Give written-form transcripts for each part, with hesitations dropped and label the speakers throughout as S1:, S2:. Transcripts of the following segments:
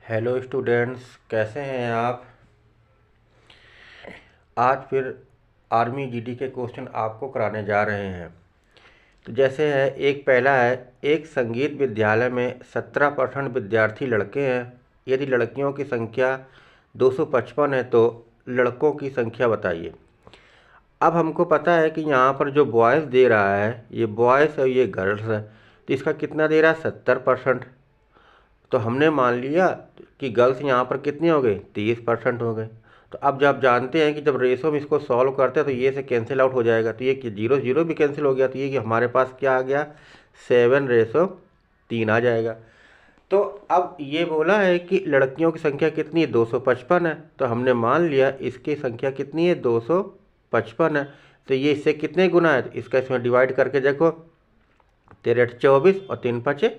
S1: Hello students, कैसे हैं आप। आज फिर आर्मी जीडी के क्वेश्चन आपको कराने जा रहे हैं। तो जैसे है, एक पहला है, एक संगीत विद्यालय में 17% विद्यार्थी लड़के हैं। यदि लड़कियों की संख्या 255 है तो लड़कों की संख्या बताइए। अब हमको पता है कि यहाँ पर जो बॉयज़ दे रहा है ये बॉयज़ है, ये गर्ल्स है, तो इसका कितना दे रहा है 70%। तो हमने मान लिया कि गर्ल्स यहाँ पर कितने हो गए 30% हो गए। तो अब जब जानते हैं कि जब रेशो में इसको सॉल्व करते हैं तो ये से कैंसिल आउट हो जाएगा, तो ये कि 0 0 भी कैंसिल हो गया, तो ये कि हमारे पास क्या आ गया 7:3 आ जाएगा। तो अब ये बोला है कि लड़कियों की संख्या कितनी है 255 है, तो हमने मान लिया इसकी संख्या कितनी है 255 है। तो ये इससे कितने गुना है, तो इसका इसमें डिवाइड करके देखो, 3 8 24 और 3 5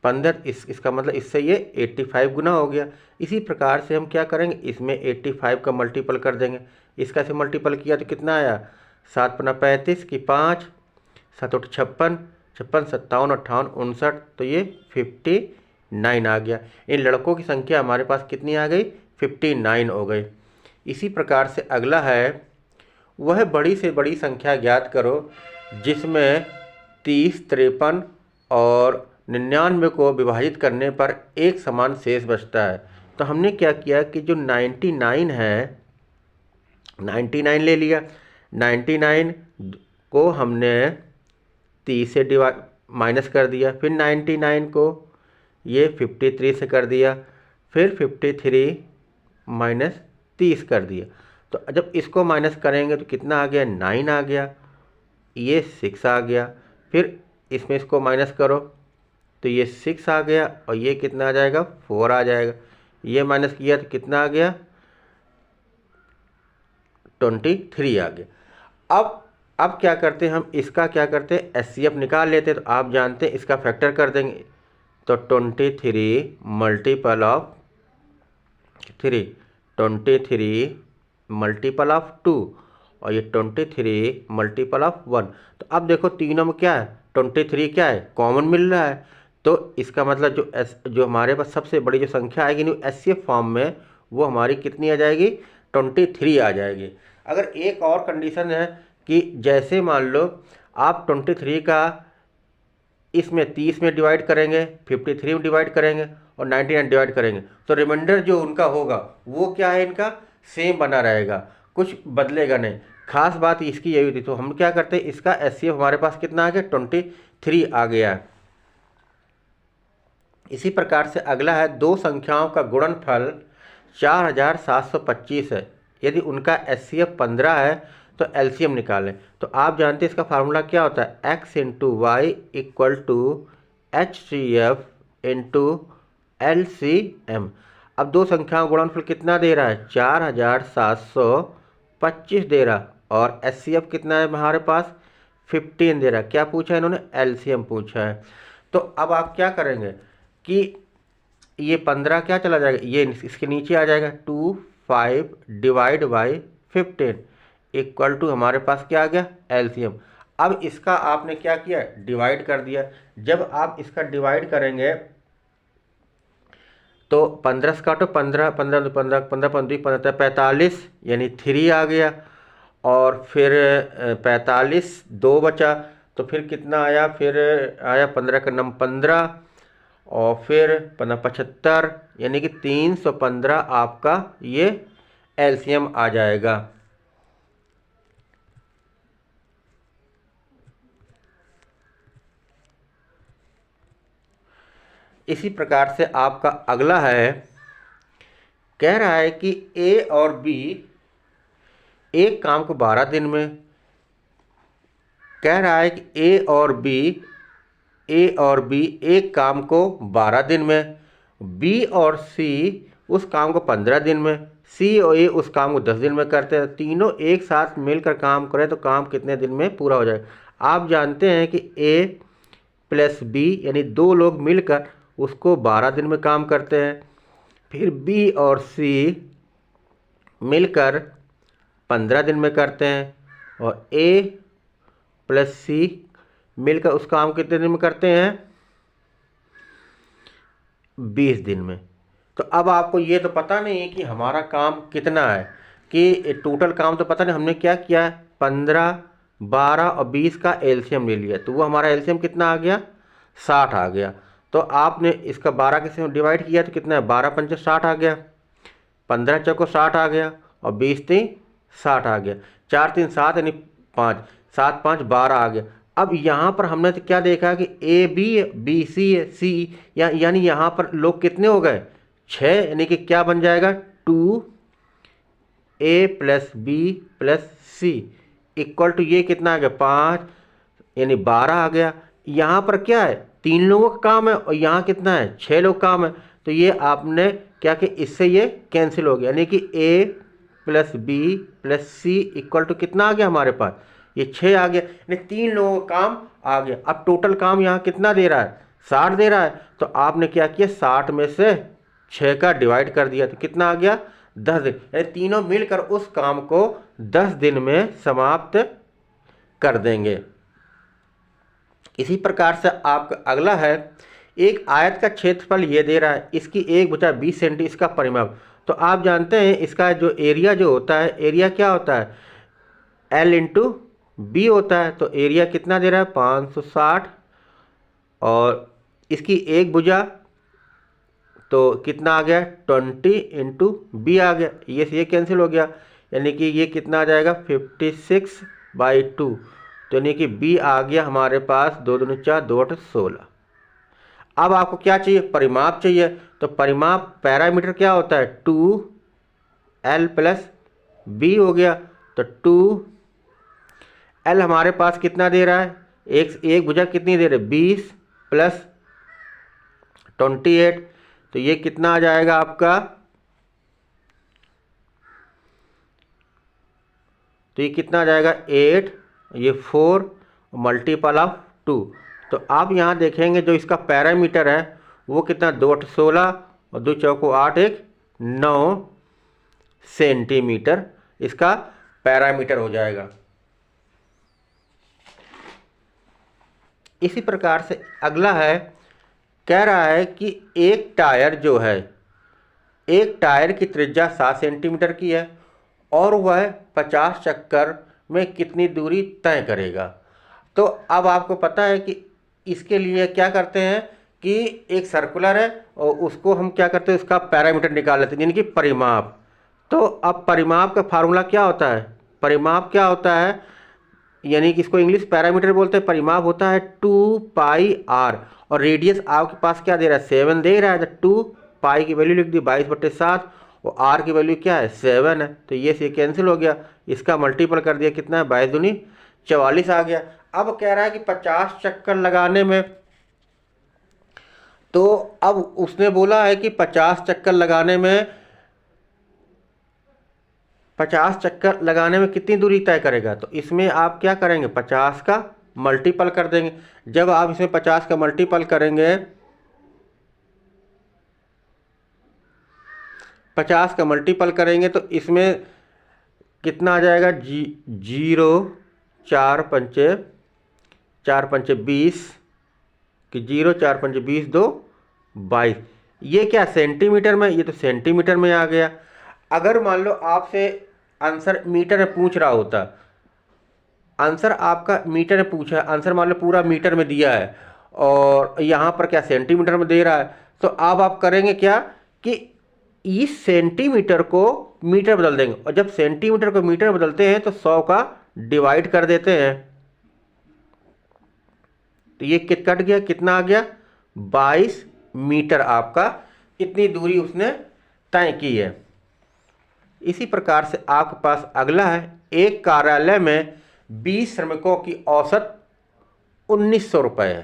S1: 15, इसका मतलब इससे ये 85 गुना हो गया। इसी प्रकार से हम क्या करेंगे, इसमें 85 का मल्टीपल कर देंगे। इसका से मल्टीपल किया तो कितना आया 7 पन्ना 35 की 5, 7 8 56, 56 57 58 59, तो ये 59 आ गया। इन लड़कों की संख्या हमारे पास कितनी आ गई 59 हो गई। इसी प्रकार से अगला है, वह बड़ी से बड़ी संख्या ज्ञात करो जिसमें 30 53 और 99 को विभाजित करने पर एक समान शेष बचता है। तो हमने क्या किया कि जो 99 है, 99 ले लिया। 99 को हमने 30 से डिवाइड माइनस कर दिया, फिर 99 को ये 53 से कर दिया, फिर 53 माइनस 30 कर दिया। तो जब इसको माइनस करेंगे तो कितना आ गया 9 आ गया, ये 6 आ गया। फिर इसमें इसको माइनस करो तो ये 6 आ गया, और ये कितना आ जाएगा 4 आ जाएगा। ये माइनस किया तो कितना आ गया 23 आ गया। अब क्या करते हैं, हम इसका क्या करते हैं एचसीएफ निकाल लेते हैं। तो आप जानते हैं इसका फैक्टर कर देंगे, तो 23 मल्टीपल ऑफ 3, 23 मल्टीपल ऑफ 2, और ये 23 मल्टीपल ऑफ 1। तो अब देखो तीनों में क्या है 23 क्या है कॉमन मिल रहा है, तो इसका मतलब जो हमारे पास सबसे बड़ी जो संख्या आएगी न्यू एचसीएफ फॉर्म में, वो हमारी कितनी आ जाएगी 23 आ जाएगी। अगर एक और कंडीशन है कि जैसे मान लो आप 23 का इसमें 30 में डिवाइड करेंगे, 53 में डिवाइड करेंगे और 99 डिवाइड करेंगे, तो रिमाइंडर जो उनका होगा वो क्या है इनका सेम बना रहेगा, कुछ बदलेगा नहीं। खास बात इसकी यही थी। तो हम क्या करते हैं, इसका एचसीएफ हमारे पास कितना आ गया 23 आ गया। इसी प्रकार से अगला है, दो संख्याओं का गुणनफल 4725 है। यदि उनका एचसीएफ 15 है तो एलसीएम निकालें। तो आप जानते हैं इसका फार्मूला क्या होता है, x into Y equal to HCF into LCM। अब दो संख्याओं का गुणनफल कितना दे रहा है 4725 दे रहा, और HCF कितना है हमारे पास 15 दे रहा। क्या पूछा है इन्होंने, LCM पूछा है। तो अब आप क्या करेंगे कि ये 15 क्या चला जाएगा, ये इसके नीचे आ जाएगा 25 डिवाइड बाई 15 इक्वल टू हमारे पास क्या आ गया एलसीएम। अब इसका आपने क्या किया डिवाइड कर दिया। जब आप इसका डिवाइड करेंगे तो 15 से काटो, 15 15 15 15 15 15 45 यानी 3 आ गया, और फिर 45 2 बचा, तो फिर कितना आया, फिर आया 15 का नंबर 15, और फिर 75 यानी कि 315 आपका ये एलसीएम आ जाएगा। इसी प्रकार से आपका अगला है, कह रहा है कि ए और बी एक काम को 12 दिन में, कह रहा है कि ए और बी एक काम को 12 दिन में, बी और सी उस काम को 15 दिन में, सी और ए उस काम को 10 दिन में करते हैं। तीनों एक साथ मिलकर काम करें तो काम कितने दिन में पूरा हो जाएगा। आप जानते हैं कि ए प्लस बी यानी दो लोग मिलकर उसको 12 दिन में काम करते हैं, फिर बी और सी मिलकर 15 दिन में करते हैं, और ए प्लस सी मिलकर उस काम कितने दिन में करते हैं 20 दिन में। तो अब आपको ये तो पता नहीं है कि हमारा काम कितना है, कि टोटल काम तो पता नहीं, हमने क्या किया है 15, 12 और 20 का एलसीएम ले लिया, तो वो हमारा एलसीएम कितना आ गया 60 आ गया। तो आपने इसका 12 के से डिवाइड किया तो कितना है 12 पंचे 60 आ गया, 15 चौको 60 आ गया और 20 तीन 60 आ गया, 4 3 7 यानी 5, 7 5 12 आ गया। अब यहाँ पर हमने तो क्या देखा कि ए बी बी सी सी यानी यहाँ पर लोग कितने हो गए 6, यानी कि क्या बन जाएगा 2A + B + C equal to ये कितना आ गया 5 यानी 12 आ गया। यहाँ पर क्या है 3 लोगों का काम है और यहाँ कितना है 6 लोग काम है, तो ये आपने क्या कि इससे ये कैंसिल हो गया, यानी कि A + B + C equal to कितना आ गया हमारे पास ये 6 आ गया, यानी 3 लोगों का काम आ गया। अब टोटल काम यहाँ कितना दे रहा है 60 दे रहा है, तो आपने क्या किया 60 में से 6 का डिवाइड कर दिया तो कितना आ गया 10 दिन, यानी तीनों मिलकर उस काम को 10 दिन में समाप्त कर देंगे। इसी प्रकार से आपका अगला है, एक आयत का क्षेत्रफल ये दे रहा है, इसकी एक भुजा 20 सेंटी, इसका परिमाप। तो आप जानते हैं इसका जो एरिया जो होता है, एरिया क्या होता है L × B होता है, तो एरिया कितना दे रहा है 560 और इसकी एक भुजा तो कितना आ गया 20 × B आ गया, ये से ये कैंसिल हो गया, यानी कि ये कितना आ जाएगा 56/2, तो यानी कि B आ गया हमारे पास 2 दूनी 4 2 8 16। अब आपको क्या चाहिए परिमाप चाहिए, तो परिमाप पैरामीटर क्या होता है 2L + B हो गया, तो 2L हमारे पास कितना दे रहा है, एक भुजा कितनी दे रहे 20 + 28, तो ये कितना आ जाएगा आपका, तो ये कितना आ जाएगा 8, ये 4 मल्टीपल ऑफ 2। तो आप यहाँ देखेंगे जो इसका पैरामीटर है वो कितना 2 8 16 और 2 चौको 8 1 9 सेंटीमीटर इसका पैरामीटर हो जाएगा। इसी प्रकार से अगला है, कह रहा है कि एक टायर जो है, एक टायर की त्रिज्या 7 सेंटीमीटर की है और वह 50 चक्कर में कितनी दूरी तय करेगा। तो अब आपको पता है कि इसके लिए क्या करते हैं कि एक सर्कुलर है और उसको हम क्या करते हैं उसका पैरामीटर निकाल लेते हैं, यानी कि परिमाप। तो अब परिमाप का फार्मूला क्या होता है, परिमाप क्या होता है, यानी कि इसको इंग्लिश पैरामीटर बोलते हैं, परिमाप होता है 2πr और रेडियस आपके पास क्या दे रहा है 7 दे रहा है, तो 2π की वैल्यू लिख दी 22/7 और r की वैल्यू क्या है 7 है, तो ये से कैंसिल हो गया, इसका मल्टीपल कर दिया कितना है 22 दूनी 44 आ गया। अब कह रहा है कि 50 चक्कर लगाने में, तो अब उसने बोला है कि 50 चक्कर लगाने में 50 चक्कर लगाने में कितनी दूरी तय करेगा, तो इसमें आप क्या करेंगे 50 का मल्टीपल कर देंगे। जब आप इसमें 50 का मल्टीपल करेंगे, 50 का मल्टीपल करेंगे तो इसमें कितना आ जाएगा 0 4 पंचे 20 कि 0 4 पंचे 20 2 22, ये क्या सेंटीमीटर में, ये तो सेंटीमीटर में आ गया। अगर मान लो आपसे आंसर मीटर में पूछ रहा होता, आंसर आपका मीटर में पूछा है, आंसर मान लो पूरा मीटर में दिया है और यहाँ पर क्या सेंटीमीटर में दे रहा है, तो अब आप करेंगे क्या कि इस सेंटीमीटर को मीटर बदल देंगे और जब सेंटीमीटर को मीटर बदलते हैं तो 100 का डिवाइड कर देते हैं, तो ये कट गया कितना आ गया 22 मीटर, आपका इतनी दूरी उसने तय की है। इसी प्रकार से आपके पास अगला है, एक कार्यालय में 20 श्रमिकों की औसत 1900 रुपये है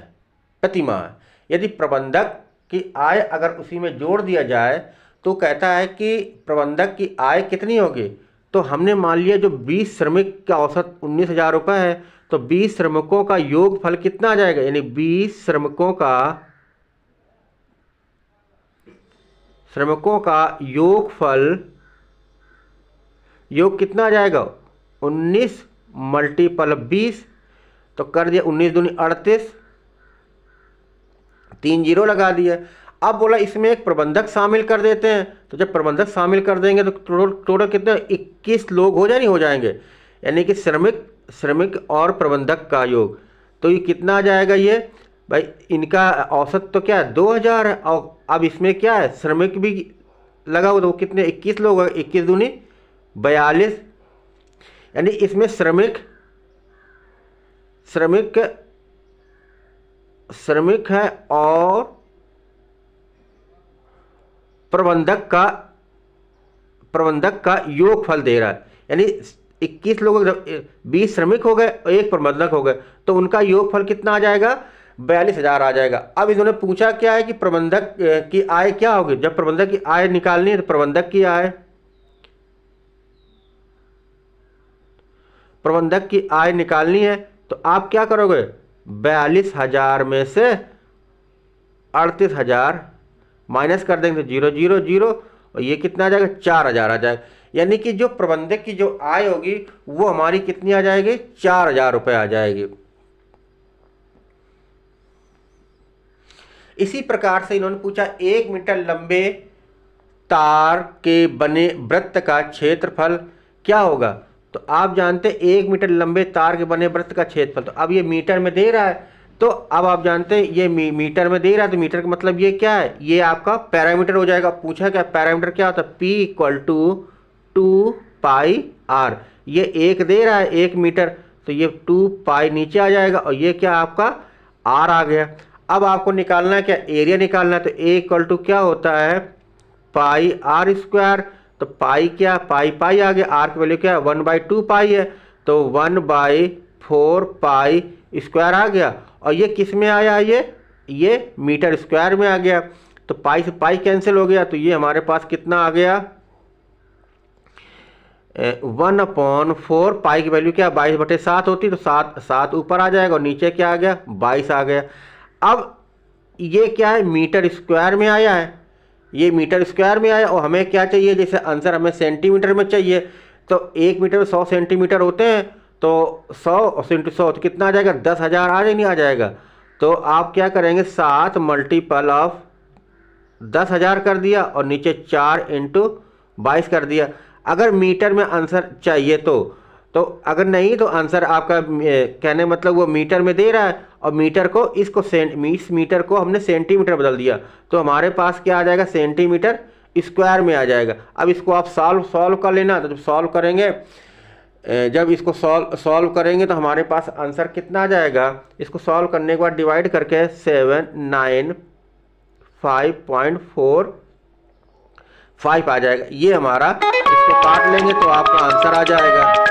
S1: प्रति माह। यदि प्रबंधक की आय अगर उसी में जोड़ दिया जाए तो कहता है कि प्रबंधक की आय कितनी होगी, तो हमने मान लिया जो 20 श्रमिक का औसत 19,000 रुपये है, तो 20 श्रमिकों का योगफल कितना आ जाएगा, यानी 20 श्रमिकों का योग कितना आ जाएगा 19 × 20, तो कर दिया 19 दूनी 38, 3 जीरो लगा दिया। अब बोला इसमें एक प्रबंधक शामिल कर देते हैं, तो जब प्रबंधक शामिल कर देंगे तो टोटल कितने 21 लोग हो जाएंगे, यानी कि श्रमिक और प्रबंधक का योग। तो ये कितना आ जाएगा ये भाई, इनका औसत तो क्या है 2000 है, और अब इसमें क्या है श्रमिक भी लगा हुआ, तो कितने 21 लोग, 21 दूनी 42, यानी इसमें श्रमिक है और प्रबंधक का योगफल दे रहा है, यानी 21 लोग 20 श्रमिक हो गए और एक प्रबंधक हो गए, तो उनका योगफल कितना आ जाएगा 42,000 आ जाएगा। अब इन्होंने पूछा क्या है कि प्रबंधक की आय क्या होगी, जब प्रबंधक की आय निकालनी है तो प्रबंधक की आय निकालनी है, तो आप क्या करोगे 42,000 में से 38,000 माइनस कर देंगे तो 0 0 0, और ये कितना आ जाएगा 4,000 आ जाएगा, यानी कि जो प्रबंधक की जो आय होगी वो हमारी कितनी आ जाएगी 4,000 रुपये आ जाएगी। इसी प्रकार से इन्होंने पूछा 1 मीटर लंबे तार के बने वृत्त का क्षेत्रफल क्या होगा, तो आप जानते हैं 1 मीटर लंबे तार के बने वृत्त का क्षेत्रफल, तो अब ये मीटर में दे रहा है, तो अब आप जानते हैं ये मीटर में दे रहा है, तो मीटर का मतलब ये क्या है, ये आपका पैरामीटर हो जाएगा। पूछा क्या पैरामीटर क्या होता है, P = 2πr, ये एक दे रहा है 1 मीटर, तो ये 2π नीचे आ जाएगा और ये क्या आपका r आ गया। अब आपको निकालना है क्या, एरिया निकालना है, तो A = क्या होता है πr², तो पाई क्या पाई आ गया, r की वैल्यू क्या है 1/2π है, तो 1/4π² आ गया, और ये किस में आया, ये मीटर स्क्वायर में आ गया, तो पाई से पाई कैंसिल हो गया, तो ये हमारे पास कितना आ गया 1/4, पाई की वैल्यू क्या 22/7 होती, तो 7 ऊपर आ जाएगा और नीचे क्या आ गया 22 आ गया। अब ये क्या है मीटर स्क्वायर में आया है, ये मीटर स्क्वायर में आया, और हमें क्या चाहिए, जैसे आंसर हमें सेंटीमीटर में चाहिए, तो 1 मीटर में 100 सेंटीमीटर होते हैं, तो 100 और 100 तो कितना आ जाएगा 10,000 आ जाए नहीं आ जाएगा, तो आप क्या करेंगे 7 × 10,000 कर दिया और नीचे 4 × 22 कर दिया। अगर मीटर में आंसर चाहिए तो अगर नहीं तो आंसर आपका कहने मतलब वो मीटर में दे रहा है, और मीटर को इस मीटर को हमने सेंटीमीटर बदल दिया, तो हमारे पास क्या आ जाएगा सेंटीमीटर स्क्वायर में आ जाएगा। अब इसको आप सॉल्व कर लेना, तो जब सॉल्व करेंगे जब इसको सॉल्व करेंगे तो हमारे पास आंसर कितना आ जाएगा, इसको सॉल्व करने के बाद डिवाइड करके 795.45 आ जाएगा, ये हमारा, इसको काट लेंगे तो आपका आंसर आ जाएगा।